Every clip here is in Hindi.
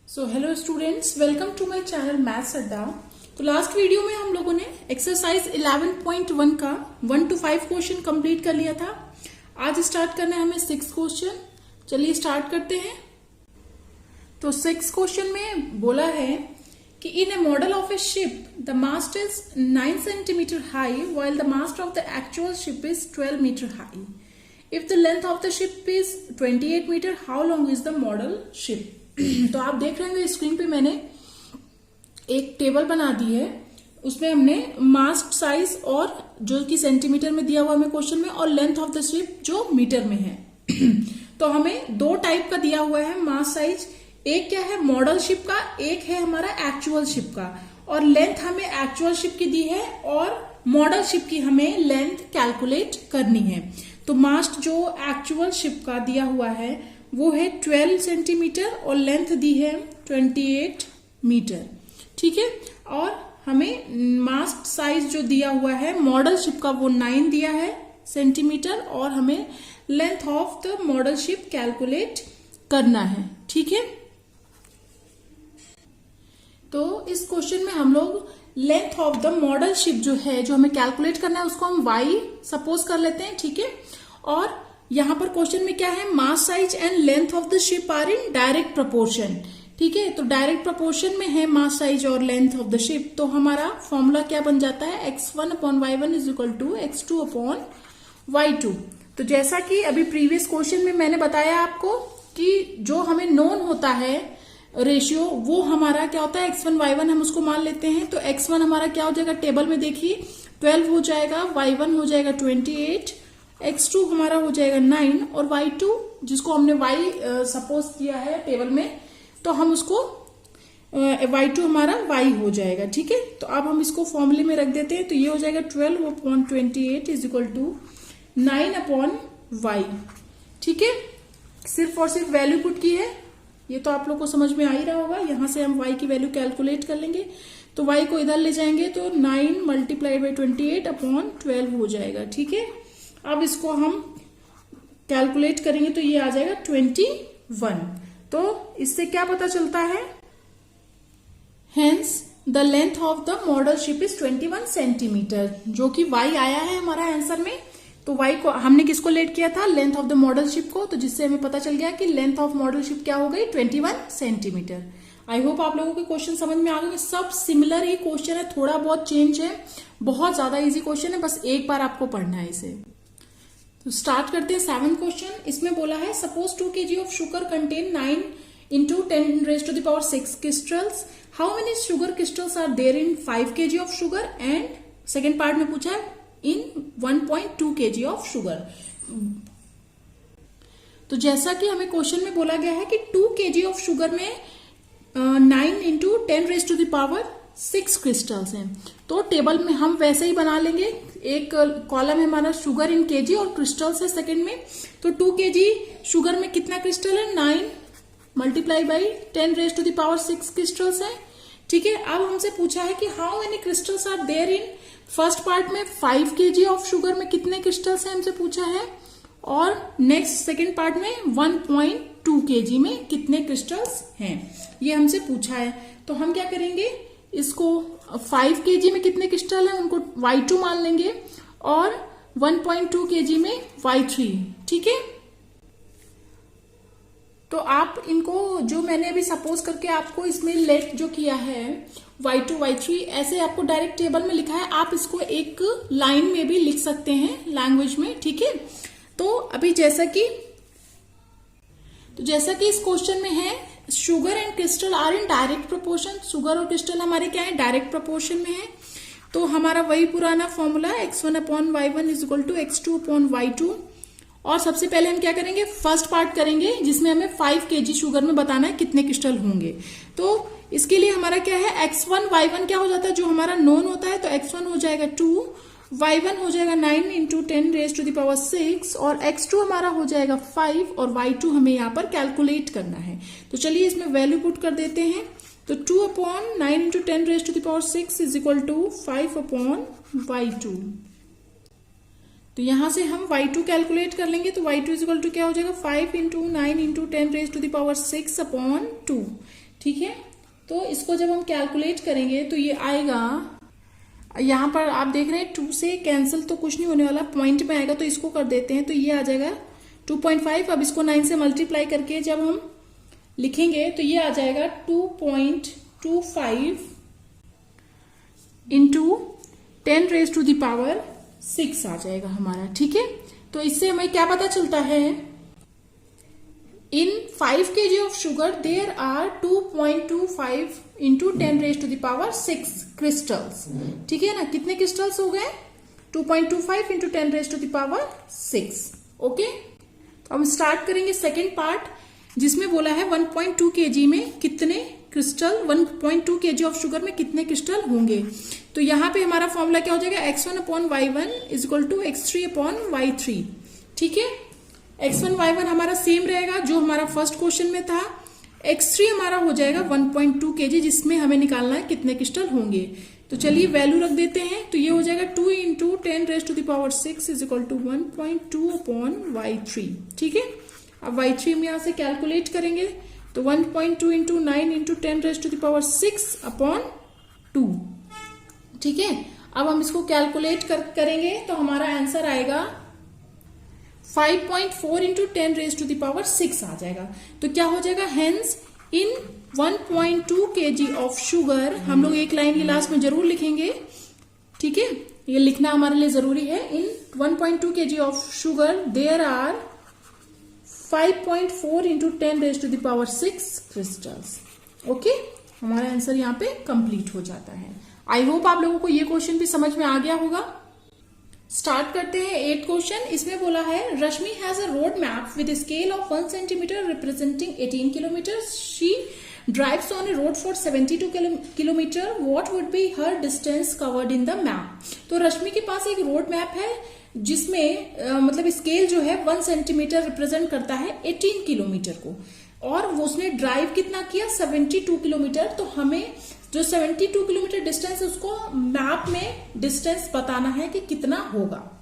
So hello students, welcome to my channel maths Adda. तो लास्ट वीडियो में हम लोगों ने एक्सरसाइज 11.1 का 1 to 5 क्वेश्चन कंप्लीट कर लिया था। आज स्टार्ट करना है हमें 6 क्वेश्चन। चलिए स्टार्ट करते हैं। तो 6 क्वेश्चन में बोला है कि in a model of a ship the mast is 9 centimetre high while the mast of the actual ship is 12 metre high. If the length of the ship is 28 metre, how long is the model ship. तो आप देख रहे होंगे स्क्रीन पे मैंने एक टेबल बना दी है। उसमें हमने मास्ट साइज और जो कि सेंटीमीटर में दिया हुआ हमें क्वेश्चन में, और लेंथ ऑफ द शिप जो मीटर में है। तो हमें दो टाइप का दिया हुआ है मास्ट साइज। एक क्या है मॉडल शिप का, एक है हमारा एक्चुअल शिप का। और लेंथ हमें एक्चुअल शिप की दी है और मॉडल शिप की हमें लेंथ कैलकुलेट करनी है। तो मास्ट जो एक्चुअल शिप का दिया हुआ है वो है 12 सेंटीमीटर और लेंथ दी है 28 मीटर। ठीक है। और हमें मास्ट साइज जो दिया हुआ है मॉडल शिप का वो 9 दिया है सेंटीमीटर, और हमें length of the model ship calculate करना है। ठीक है। तो इस क्वेश्चन में हम लोग length of the model ship जो है, जो हमें कैलकुलेट करना है, उसको हम y सपोज कर लेते हैं। ठीक है। और यहां पर क्वेश्चन में क्या है, mass size and length of the ship are in direct proportion. ठीक है। तो डायरेक्ट प्रोपोर्शन में है मास साइज और लेंथ ऑफ द शिप। तो हमारा फॉर्मूला क्या बन जाता है, x1/y1 is equal to x2/y2। तो जैसा कि अभी प्रीवियस क्वेश्चन में मैंने बताया आपको कि जो हमें नोन होता है रेशियो, वो हमारा क्या होता है x1/y1 हम उसको मान लेते हैं। तो x1 हमारा क्या हो जाएगा, टेबल में देखिए 12 हो जाएगा, y1 हो जाएगा 28, x2 हमारा हो जाएगा 9, और y2 जिसको हमने y सपोज किया है टेबल में, तो हम उसको y2 हमारा y हो जाएगा। ठीक है। तो अब हम इसको फॉर्मूले में रख देते हैं। तो ये हो जाएगा 12/28 इज इक्वल टू 9/y। ठीक है। सिर्फ और सिर्फ वैल्यू पुट की है, ये तो आप लोग को समझ में आ ही रहा होगा। यहां से हम y की वैल्यू कैलकुलेट कर लेंगे। तो y को इधर ले जाएंगे तो 9 मल्टीप्लाइड बाई 28/12 हो जाएगा। ठीक है। अब इसको हम कैलकुलेट करेंगे तो ये आ जाएगा 21। तो इससे क्या पता चलता है, hence the length of the model ship is 21 centimetre, जो कि y आया है हमारा आंसर में। तो y को हमने किसको लेट किया था, length of the model ship को। तो जिससे हमें पता चल गया कि लेंथ ऑफ मॉडल शिप क्या हो गई, 21 सेंटीमीटर। आई होप आप लोगों के क्वेश्चन समझ में आ गए। सब सिमिलर ही क्वेश्चन है, थोड़ा बहुत चेंज है, बहुत ज्यादा इजी क्वेश्चन है, बस एक बार आपको पढ़ना है इसे। तो स्टार्ट करते हैं 7th क्वेश्चन। इसमें बोला है suppose 2 kg of sugar contain 9 into 10⁻⁶ crystals, how many sugar crystals are there in 5 kg of sugar, and second part में पूछा है इन 1.2 kg ऑफ शुगर। तो जैसा कि हमें क्वेश्चन में बोला गया है कि 2 kg ऑफ शुगर में 9 into 10⁻⁶ क्रिस्टल्स हैं। तो टेबल में हम वैसे ही बना लेंगे। एक कॉलम है हमारा शुगर इन केजी और क्रिस्टल्स है सेकंड में। तो 2 kg शुगर में कितना क्रिस्टल है, 9 मल्टीप्लाई बाई 10⁻⁶ क्रिस्टल्स है। ठीक है। अब हमसे पूछा है कि how many crystals are there in, first part में 5 kg ऑफ शुगर में कितने क्रिस्टल्स है हमसे पूछा है, और नेक्स्ट सेकेंड पार्ट में 1.2 kg में कितने क्रिस्टल्स हैं, ये हमसे पूछा है। तो हम क्या करेंगे, इसको 5 kg में कितने क्रिस्टल हैं उनको y2 मान लेंगे, और 1.2 kg में y3। ठीक है। तो आप इनको, जो मैंने अभी सपोज करके आपको इसमें लेट जो किया है y2 y3, ऐसे आपको डायरेक्ट टेबल में लिखा है, आप इसको एक लाइन में भी लिख सकते हैं लैंग्वेज में। ठीक है। तो अभी जैसा कि इस क्वेश्चन में है, sugar and crystal are in direct proportion. Sugar और क्रिस्टल हमारे क्या है, डायरेक्ट प्रोपोर्शन में है। तो हमारा वही पुराना formula x1/y1 is equal to x2/y2। और सबसे पहले हम क्या करेंगे, फर्स्ट पार्ट करेंगे जिसमें हमें 5 kg शुगर में बताना है कितने क्रिस्टल होंगे। तो इसके लिए हमारा क्या है, x1/y1 क्या हो जाता है, जो हमारा नोन होता है। तो x1 हो जाएगा 2, y1 हो जाएगा 9 into 10⁻⁶, और x2 हमारा हो जाएगा 5, और y2 हमें यहाँ पर कैलकुलेट करना है। तो चलिए इसमें वैल्यू पुट कर देते हैं। तो 2/9 into 10⁻⁶ is equal to 5/y2। तो यहां से हम y2 कैलकुलेट कर लेंगे। तो y2 इज इक्वल टू क्या हो जाएगा, 5 into 9 into 10⁻⁶/2। ठीक है। तो इसको जब हम कैलकुलेट करेंगे तो ये आएगा, यहाँ पर आप देख रहे हैं 2 से कैंसिल तो कुछ नहीं होने वाला, पॉइंट में आएगा तो इसको कर देते हैं, तो ये आ जाएगा 2.5। अब इसको 9 से मल्टीप्लाई करके जब हम लिखेंगे तो ये आ जाएगा 2.25 इंटू 10⁻⁶ आ जाएगा हमारा, ठीक है। तो इससे हमें क्या पता चलता है, in 5 kg of sugar there are 2.25 into 10⁻⁶ crystals, ठीक है ना। कितने क्रिस्टल्स हो गए, 2.25 इंटू 10⁻⁶। ओके, तो हम स्टार्ट करेंगे सेकेंड पार्ट, जिसमें बोला है 1.2 kg में कितने क्रिस्टल, 1.2 kg ऑफ शुगर में कितने क्रिस्टल होंगे। तो यहाँ पे हमारा फॉर्मूला क्या हो जाएगा, x1/y1 is equal to x3/y3, ठीक है। x1/y1 हमारा सेम रहेगा जो हमारा फर्स्ट क्वेश्चन में था। x3 हमारा हो जाएगा 1.2 kg, जिसमें हमें निकालना है कितने क्रिस्टल होंगे। तो चलिए वैल्यू रख देते हैं, तो ये हो जाएगा 2 into 10⁻⁶ is equal to 1.2/y3, ठीक है। अब y3 हम यहाँ से कैलकुलेट करेंगे, तो 1.2 इंटू 9 इंटू 10⁻⁶/2, ठीक है। अब हम इसको कैलकुलेट करेंगे तो हमारा आंसर आएगा 5.4 इंटू 10⁻⁶ आ जाएगा। तो क्या हो जाएगा, hence in 1.2 kg of sugar, हम लोग एक लाइन की लास्ट में जरूर लिखेंगे, ठीक है, ये लिखना हमारे लिए जरूरी है। In 1.2 kg of sugar there are 5.4 into 10⁻⁶ crystals. Okay, हमारा आंसर यहाँ पे कंप्लीट हो जाता है। आई होप आप लोगों को ये क्वेश्चन भी समझ में आ गया होगा। स्टार्ट करते हैं 8th क्वेश्चन। इसमें बोला है Rashmi has a road map with scale of 1 centimetre representing 18 kilometre. She drives on a road for 72 kilometre. What would be her distance covered in the map. तो रश्मि के पास एक रोड मैप है जिसमें मतलब स्केल जो है 1 सेंटीमीटर रिप्रेजेंट करता है 18 किलोमीटर को, और वो उसने ड्राइव कितना किया 72 किलोमीटर। तो हमें जो 72 किलोमीटर डिस्टेंस है उसको मैप में डिस्टेंस बताना है कि कितना होगा।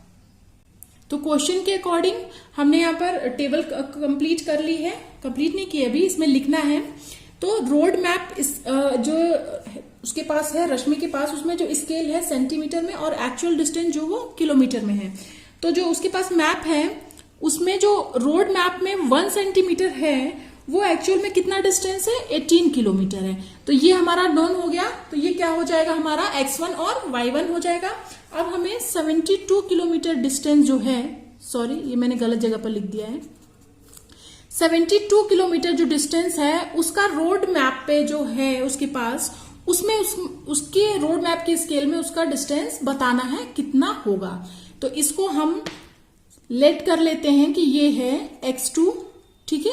तो क्वेश्चन के अकॉर्डिंग हमने यहाँ पर टेबल कंप्लीट कर ली है, कंप्लीट नहीं की अभी, इसमें लिखना है। तो रोड मैप जो उसके पास है, रश्मि के पास, उसमें जो स्केल है सेंटीमीटर में और एक्चुअल डिस्टेंस जो वो किलोमीटर में है। तो जो उसके पास मैप है उसमें जो रोड मैप में 1 सेंटीमीटर है वो एक्चुअल में कितना डिस्टेंस है 18 किलोमीटर है। तो ये हमारा नोन हो गया, तो ये क्या हो जाएगा हमारा x1 और y1 हो जाएगा। अब हमें 72 किलोमीटर डिस्टेंस जो है, सॉरी ये मैंने गलत जगह पर लिख दिया है, 72 किलोमीटर जो डिस्टेंस है उसका रोड मैप पे जो है उसके पास, उसमें उसके रोड मैप के स्केल में उसका डिस्टेंस बताना है कितना होगा। तो इसको हम लेट कर लेते हैं कि ये है x2, ठीक है।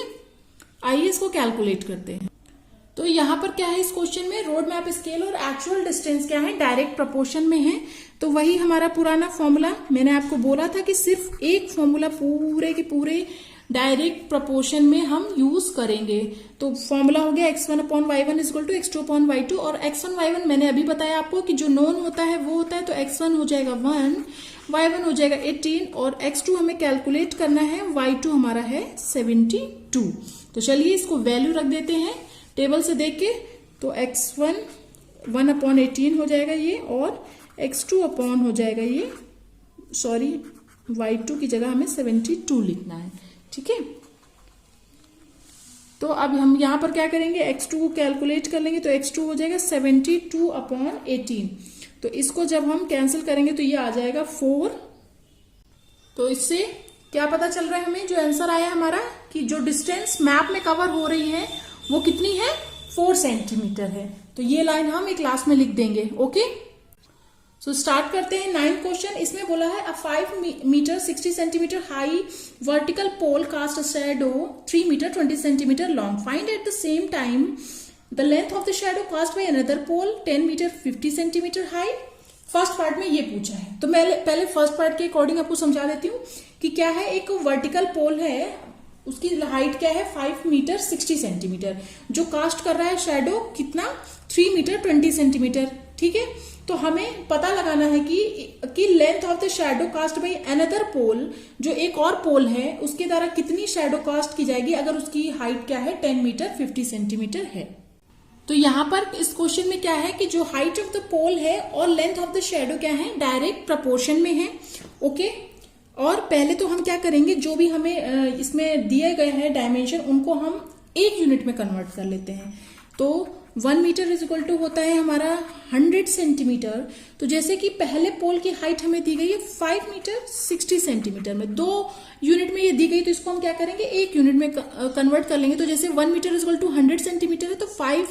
आइए इसको कैलकुलेट करते हैं। तो यहाँ पर क्या है इस क्वेश्चन में, रोड मैप स्केल और एक्चुअल डिस्टेंस क्या है, डायरेक्ट प्रोपोर्शन में है। तो वही हमारा पुराना फॉर्मूला, मैंने आपको बोला था कि सिर्फ एक फॉर्मूला पूरे के पूरे डायरेक्ट प्रोपोर्शन में हम यूज करेंगे। तो फॉर्मूला हो गया x1/y1 is equal to x2/y2, और x1 y1 मैंने अभी बताया आपको कि जो नोन होता है वो होता है। तो x1 हो जाएगा 1, y1 हो जाएगा 18, और x2 हमें कैलकुलेट करना है, y2 हमारा है 72। तो चलिए इसको वैल्यू रख देते हैं टेबल से देख के। तो x1 1/18 हो जाएगा ये, और x2 अपॉन हो जाएगा ये, सॉरी y2 की जगह हमें 72 लिखना है, ठीक है। तो अब हम यहां पर क्या करेंगे, x2 को कैलकुलेट कर लेंगे। तो x2 हो जाएगा 72/18। तो इसको जब हम कैंसिल करेंगे तो ये आ जाएगा 4। तो इससे क्या पता चल रहा है हमें, जो आंसर आया हमारा कि जो डिस्टेंस मैप में कवर हो रही है वो कितनी है, 4 सेंटीमीटर है। तो ये लाइन हम एक क्लास में लिख देंगे। ओके, सो स्टार्ट करते हैं 9th क्वेश्चन। इसमें बोला है a 5 metre 60 centimetre high vertical pole cast a shadow 3 metre 20 centimetre long. Find at the same time the length of the shadow cast by another pole 10 metre 50 centimetre high. First part में ये पूछा है, तो मैं पहले फर्स्ट पार्ट के अकॉर्डिंग आपको समझा देती हूँ कि क्या है। एक वर्टिकल पोल है, उसकी हाइट क्या है 5 मीटर 60 सेंटीमीटर, जो कास्ट कर रहा है शैडो कितना 3 मीटर 20 सेंटीमीटर, ठीक है। तो हमें पता लगाना है कि length of the shadow cast by another pole, जो एक और पोल है उसके द्वारा कितनी शैडो कास्ट की जाएगी अगर उसकी हाइट क्या है 10 मीटर 50 सेंटीमीटर है। तो यहाँ पर इस क्वेश्चन में क्या है कि जो हाइट ऑफ द पोल है और लेंथ ऑफ द शेडो क्या है, डायरेक्ट प्रपोर्शन में है। ओके, और पहले तो हम क्या करेंगे, जो भी हमें इसमें दिए गए हैं डायमेंशन उनको हम एक यूनिट में कन्वर्ट कर लेते हैं। तो 1 मीटर इज इक्वल टू होता है हमारा 100 सेंटीमीटर। तो जैसे कि पहले पोल की हाइट हमें दी गई है 5 मीटर 60 सेंटीमीटर में, 2 यूनिट में ये दी गई, तो इसको हम क्या करेंगे, एक यूनिट में कन्वर्ट कर लेंगे। तो जैसे 1 metre is equal to 100 centimetre है, तो 5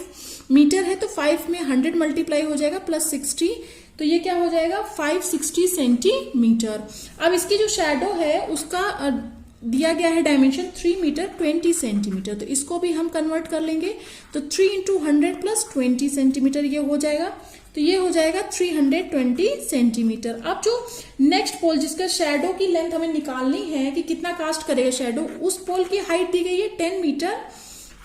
मीटर है, तो 5 में 100 मल्टीप्लाई हो जाएगा प्लस 60, तो ये क्या हो जाएगा 560 सेंटीमीटर। अब इसकी जो शेडो है उसका दिया गया है डायमेंशन 3 मीटर 20 सेंटीमीटर, तो इसको भी हम कन्वर्ट कर लेंगे। तो 3 इंटू 100 प्लस 20 सेंटीमीटर ये हो जाएगा, तो ये हो जाएगा 320 सेंटीमीटर। अब जो नेक्स्ट पोल जिसका शेडो की लेंथ हमें निकालनी है कि कितना कास्ट करेगा शेडो, उस पोल की हाइट दी गई है 10 मीटर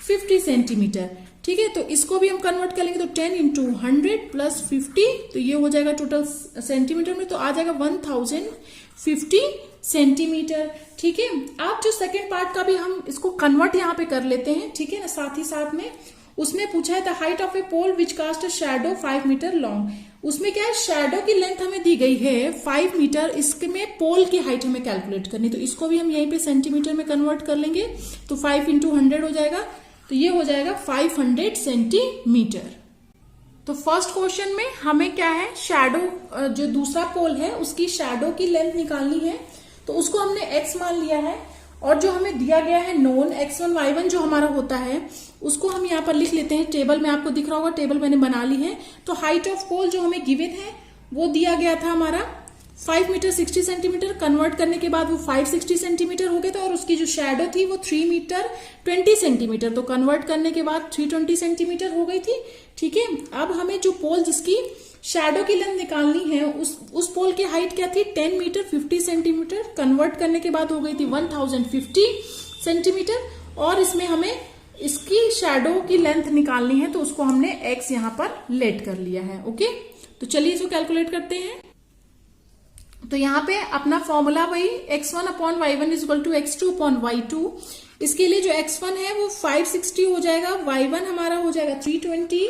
50 सेंटीमीटर। ठीक है, तो इसको भी हम कन्वर्ट कर लेंगे। तो 10 इंटू 100 प्लस 50, तो ये हो जाएगा टोटल सेंटीमीटर में, तो आ जाएगा 1050 सेंटीमीटर। ठीक है, आप जो सेकेंड पार्ट का भी हम इसको कन्वर्ट यहाँ पे कर लेते हैं। ठीक है ना, साथ ही साथ में उसमें पूछा है the height of a pole which cast a shadow 5 metre long. उसमें क्या है, शैडो की लेंथ हमें दी गई है 5 मीटर, इसमें पोल की हाइट हमें कैलकुलेट करनी, तो इसको भी हम यहीं पे सेंटीमीटर में कन्वर्ट कर लेंगे। तो 5 इंटू 100 हो जाएगा, तो ये हो जाएगा 500 सेंटीमीटर। तो फर्स्ट क्वेश्चन में हमें क्या है, शैडो जो दूसरा पोल है उसकी शैडो की लेंथ निकालनी है, तो उसको हमने x मान लिया है, और जो हमें दिया गया है नोन x1 y1 जो हमारा होता है उसको हम यहाँ पर लिख लेते हैं। टेबल में आपको दिख रहा होगा, टेबल मैंने बना ली है। तो हाइट ऑफ पोल जो हमें गिवन है वो दिया गया था हमारा 5 मीटर 60 सेंटीमीटर, कन्वर्ट करने के बाद वो 560 सेंटीमीटर हो गया था, और उसकी जो शैडो थी वो 3 मीटर 20 सेंटीमीटर, तो कन्वर्ट करने के बाद 320 सेंटीमीटर हो गई थी। ठीक है, अब हमें जो पोल जिसकी शैडो की लेंथ निकालनी है उस पोल की हाइट क्या थी 10 मीटर 50 सेंटीमीटर, कन्वर्ट करने के बाद हो गई थी 1050 सेंटीमीटर, और इसमें हमें इसकी शैडो की लेंथ निकालनी है, तो उसको हमने x यहां पर लेट कर लिया है। ओके, तो चलिए इसको कैलकुलेट करते हैं। तो यहाँ पे अपना फॉर्मूला वही x1 upon y1 is equal to x2 upon y2। इसके लिए जो x1 है वो 560 हो जाएगा, y1 हमारा हो जाएगा 320,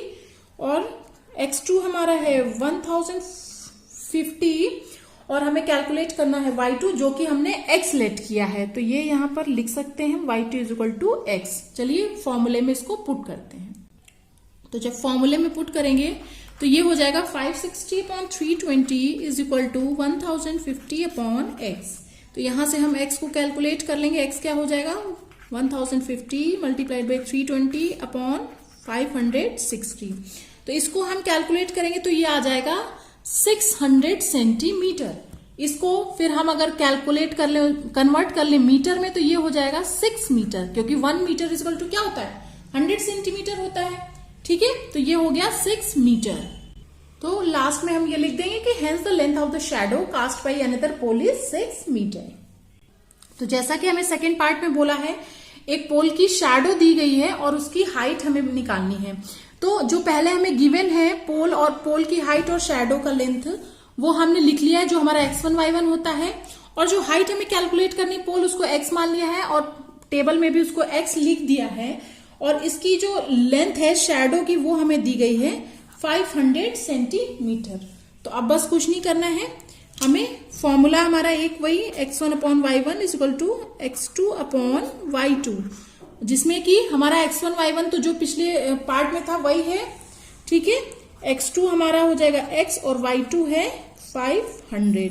और x2 हमारा है 1050, और हमें कैलकुलेट करना है y2 जो कि हमने x लेट किया है, तो ये यहाँ पर लिख सकते हैं y2 is equal to x। चलिए फॉर्मूले में इसको पुट करते हैं। तो जब फॉर्मूले में पुट करेंगे तो ये हो जाएगा 560 upon 320 is equal to 1050 upon x। तो यहां से हम x को कैलकुलेट कर लेंगे। x क्या हो जाएगा 1050 मल्टीप्लाइड बाई 320 अपॉन 560। तो इसको हम कैलकुलेट करेंगे तो ये आ जाएगा 600 सेंटीमीटर। इसको फिर हम अगर कैलकुलेट कर ले, कन्वर्ट कर ले मीटर में, तो ये हो जाएगा 6 मीटर, क्योंकि 1 मीटर इज इक्वल टू क्या होता है 100 सेंटीमीटर होता है। ठीक है, तो ये हो गया 6 मीटर। तो लास्ट में हम ये लिख देंगे कि hence the length of the shadow cast by another pole is 6 metre. तो जैसा कि हमें सेकेंड पार्ट में बोला है, एक पोल की शैडो दी गई है और उसकी हाइट हमें निकालनी है। तो जो पहले हमें गिवन है पोल, और पोल की हाइट और शैडो का लेंथ वो हमने लिख लिया है, जो हमारा x1 y1 होता है, और जो हाइट हमें कैलकुलेट करनी पोल उसको x मान लिया है, और टेबल में भी उसको x लिख दिया है, और इसकी जो लेंथ है शैडो की वो हमें दी गई है 500 सेंटीमीटर। तो अब बस कुछ नहीं करना है, हमें फॉर्मूला हमारा एक वही x1 upon y1 is equal to x2 upon y2, जिसमें कि हमारा x1 y1 तो जो पिछले पार्ट में था वही है। ठीक है, x2 हमारा हो जाएगा x और y2 है 500।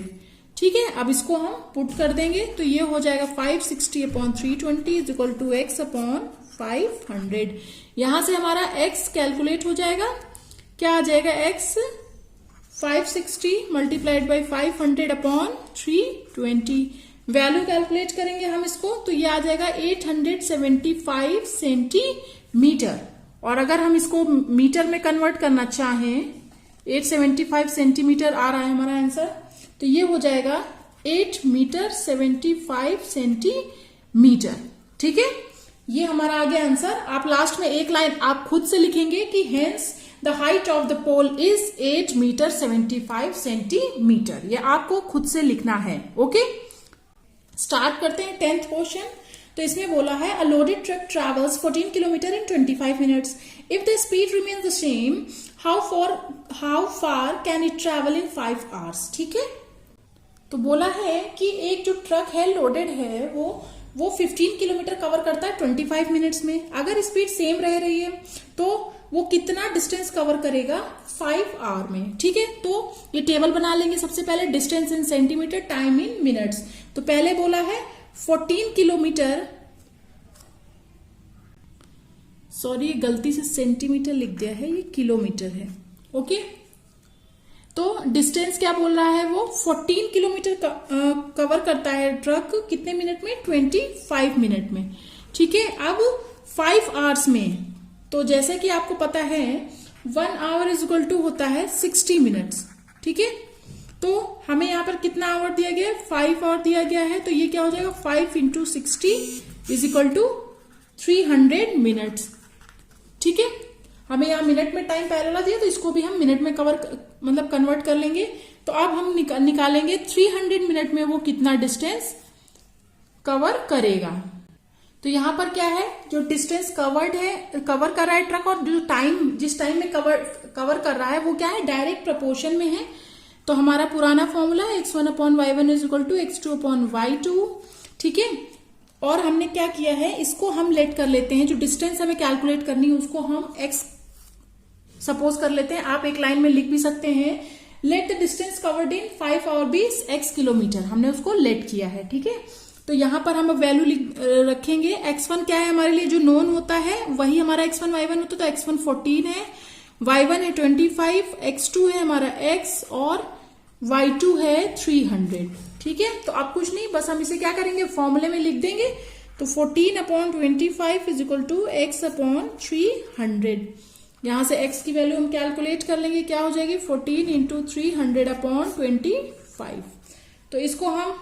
ठीक है, अब इसको हम पुट कर देंगे तो ये हो जाएगा 560 upon 320 is equal to x upon 500। यहां से हमारा x कैलकुलेट हो जाएगा, क्या आ जाएगा x 560 multiplied by 500 upon 320। Value calculate करेंगे हम इसको तो ये आ जाएगा 875 सेंटीमीटर। और अगर हम इसको मीटर में कन्वर्ट करना चाहें, 875 सेंटीमीटर आ रहा है हमारा आंसर, तो ये हो जाएगा 8 मीटर 75 सेंटीमीटर। ठीक है, ये हमारा आ गया आंसर। आप लास्ट में एक लाइन आप खुद से लिखेंगे कि hence the height of the pole is 8 metre 75 centimetre. ये आपको खुद से लिखना है। ओके, स्टार्ट करते हैं 10th क्वेश्चन। तो इसमें बोला है अ loaded truck travels 14 kilometre in 25 minutes. If the speed remains the same, how far can it travel in 5 hours. ठीक है, तो बोला है कि एक जो ट्रक है लोडेड है वो 15 किलोमीटर कवर करता है 25 मिनट्स में। अगर स्पीड सेम रह रही है तो वो कितना डिस्टेंस कवर करेगा 5 आवर में। ठीक है, तो ये टेबल बना लेंगे। सबसे पहले distance in centimetre, time in minutes. तो पहले बोला है 14 किलोमीटर, सॉरी गलती से सेंटीमीटर लिख दिया है, ये किलोमीटर है। ओके, तो डिस्टेंस क्या बोल रहा है, वो 14 किलोमीटर कवर करता है ट्रक कितने मिनट में, 25 मिनट में। ठीक है, अब 5 आवर्स में, तो जैसे कि आपको पता है 1 आवर इज इक्वल टू होता है 60 मिनट्स। ठीक है, तो हमें यहाँ पर कितना आवर दिया गया है, 5 आवर दिया गया है। तो ये क्या हो जाएगा, 5 into 60 is equal to 300 minutes. ठीक है, हमें यहाँ मिनट में टाइम पहले दिया तो इसको भी हम मिनट में कन्वर्ट कर लेंगे। तो अब हम निकालेंगे 300 मिनट में वो कितना डिस्टेंस कवर करेगा। तो यहाँ पर क्या है, जो डिस्टेंस कवर कर रहा है ट्रक और जो टाइम जिस टाइम में कवर कर रहा है वो क्या है, डायरेक्ट प्रपोर्शन में है। तो हमारा पुराना फॉर्मूला है x1/y1 is equal to x2/y2। ठीक है, और हमने क्या किया है, इसको हम लेट कर लेते हैं, जो डिस्टेंस हमें कैलकुलेट करनी है उसको हम x सपोज कर लेते हैं। आप एक लाइन में लिख भी सकते हैं, let the distance covered in 5 hour be x kilometre, हमने उसको लेट किया है। ठीक है, तो यहां पर हम वैल्यू रखेंगे। x1 क्या है हमारे लिए, जो नोन होता है वही हमारा x1/y1 होता है। तो x1 14 है, y1 है 25, x2 है हमारा x और y2 है 300। ठीक है, तो अब कुछ नहीं, बस हम इसे क्या करेंगे, फॉर्मूले में लिख देंगे। तो 14/25 इज इक्वल टू x/300। यहां से x की वैल्यू हम कैलकुलेट कर लेंगे, क्या हो जाएगी 14 इंटू 300/25। तो इसको हम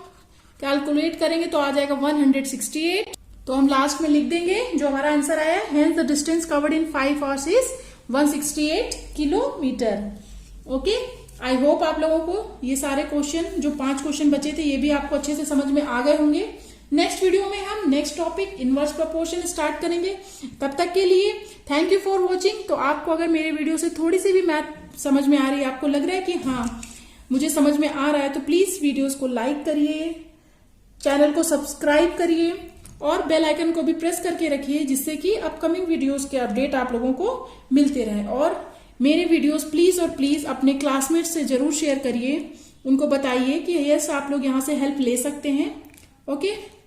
कैलकुलेट करेंगे तो आ जाएगा 168। तो हम लास्ट में लिख देंगे जो हमारा आंसर आया, hence the distance covered in 5 hours is 168 kilometre. Okay, I hope आप लोगों को ये सारे क्वेश्चन, जो 5 क्वेश्चन बचे थे, ये भी आपको अच्छे से समझ में आ गए होंगे। नेक्स्ट वीडियो में हम next topic inverse proportion start करेंगे। तब तक के लिए थैंक यू फॉर वॉचिंग। तो आपको अगर मेरे वीडियो से थोड़ी सी भी मैथ समझ में आ रही है, आपको लग रहा है कि हाँ मुझे समझ में आ रहा है, तो प्लीज वीडियोस को लाइक करिए, चैनल को सब्सक्राइब करिए और बेल आइकन को भी प्रेस करके रखिए, जिससे कि अपकमिंग वीडियोस के अपडेट आप लोगों को मिलते रहें। और मेरे वीडियोस प्लीज और प्लीज अपने क्लासमेट्स से जरूर शेयर करिए, उनको बताइए कि यस आप लोग यहाँ से हेल्प ले सकते हैं। ओके।